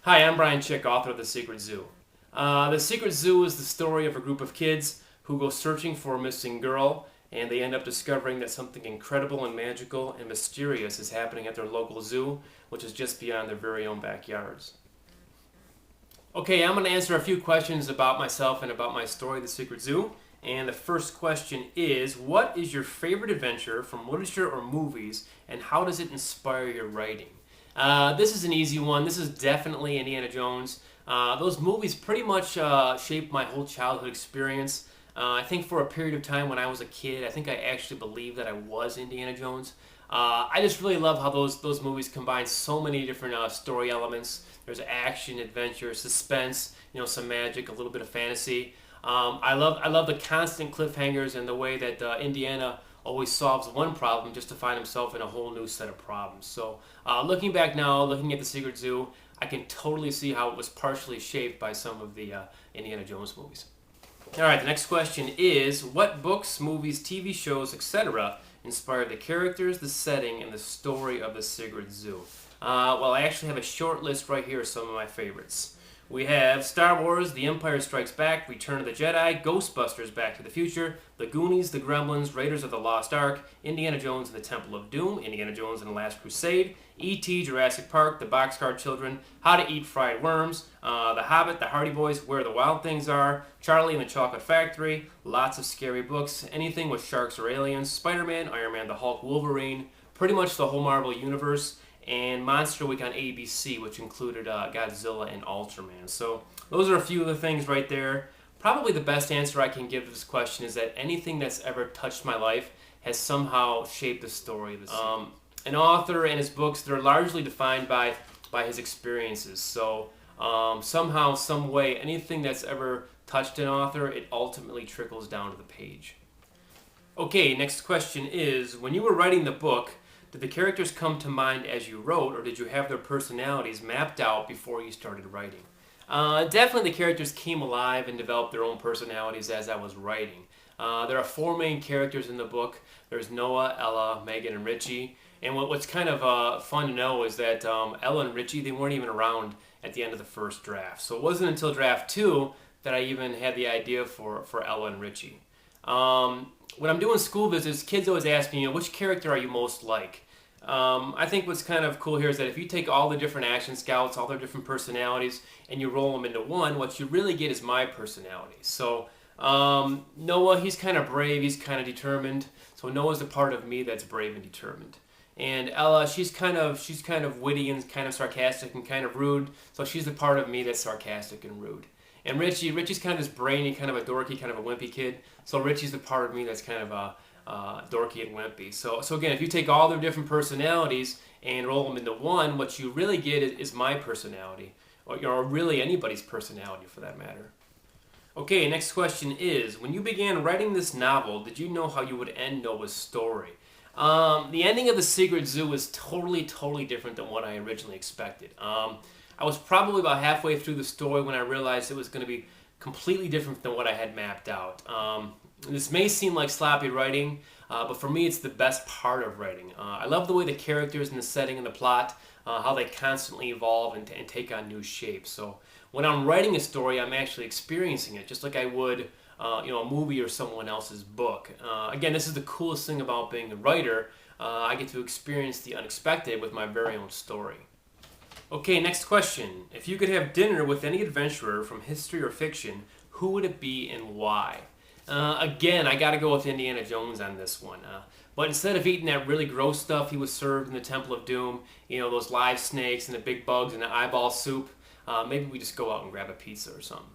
Hi, I'm Bryan Chick, author of The Secret Zoo. The Secret Zoo is the story of a group of kids who go searching for a missing girl, and they end up discovering that something incredible and magical and mysterious is happening at their local zoo, which is just beyond their very own backyards. Okay, I'm going to answer a few questions about myself and about my story, The Secret Zoo. And the first question is, what is your favorite adventure from literature or movies, and how does it inspire your writing? This is an easy one. This is definitely Indiana Jones. Those movies pretty much shaped my whole childhood experience. I think for a period of time when I was a kid, I think I actually believed that I was Indiana Jones. I just really love how those movies combine so many different story elements. There's action, adventure, suspense, some magic, a little bit of fantasy. I love the constant cliffhangers and the way that Indiana always solves one problem just to find himself in a whole new set of problems. So looking back now, looking at The Secret Zoo, I can totally see how it was partially shaped by some of the Indiana Jones movies. All right, the next question is, what books, movies, TV shows, etc. inspired the characters, the setting, and the story of The Secret Zoo? Well, I actually have a short list right here of some of my favorites. We have Star Wars, The Empire Strikes Back, Return of the Jedi, Ghostbusters, Back to the Future, The Goonies, The Gremlins, Raiders of the Lost Ark, Indiana Jones and the Temple of Doom, Indiana Jones and the Last Crusade, E.T., Jurassic Park, The Boxcar Children, How to Eat Fried Worms, The Hobbit, The Hardy Boys, Where the Wild Things Are, Charlie and the Chocolate Factory, lots of scary books, anything with sharks or aliens, Spider-Man, Iron Man, the Hulk, Wolverine, pretty much the whole Marvel Universe, and Monster Week on ABC, which included Godzilla and Ultraman. So those are a few of the things right there. Probably the best answer I can give to this question is that anything that's ever touched my life has somehow shaped the story of the scene. An author and his books, they're largely defined by his experiences. So somehow, some way, anything that's ever touched an author, it ultimately trickles down to the page. Okay, next question is, when you were writing the book, did the characters come to mind as you wrote, or did you have their personalities mapped out before you started writing? Definitely the characters came alive and developed their own personalities as I was writing. There are four main characters in the book. There's Noah, Ella, Megan, and Richie. And what's kind of fun to know is that Ella and Richie, they weren't even around at the end of the first draft. So it wasn't until draft 2 that I even had the idea for Ella and Richie. When I'm doing school visits, kids always ask me, which character are you most like? I think what's kind of cool here is that if you take all the different action scouts, all their different personalities, and you roll them into one, what you really get is my personality. So Noah, he's kind of brave, he's kind of determined. So Noah's the part of me that's brave and determined. And Ella, she's kind of witty and kind of sarcastic and kind of rude. So she's the part of me that's sarcastic and rude. And Richie's kind of this brainy, kind of a dorky, kind of a wimpy kid. So Richie's the part of me that's kind of dorky and wimpy. So again, if you take all their different personalities and roll them into one, what you really get is my personality, or really anybody's personality for that matter. Okay, next question is, when you began writing this novel, did you know how you would end Noah's story? The ending of The Secret Zoo was totally different than what I originally expected. I was probably about halfway through the story when I realized it was going to be completely different than what I had mapped out. This may seem like sloppy writing, but for me it's the best part of writing. I love the way the characters and the setting and the plot, how they constantly evolve and take on new shapes. So when I'm writing a story, I'm actually experiencing it, just like I would a movie or someone else's book. Again, this is the coolest thing about being a writer. I get to experience the unexpected with my very own story. Okay, next question. If you could have dinner with any adventurer from history or fiction, who would it be and why? Again, I gotta go with Indiana Jones on this one. But instead of eating that really gross stuff he was served in the Temple of Doom, those live snakes and the big bugs and the eyeball soup, maybe we just go out and grab a pizza or something.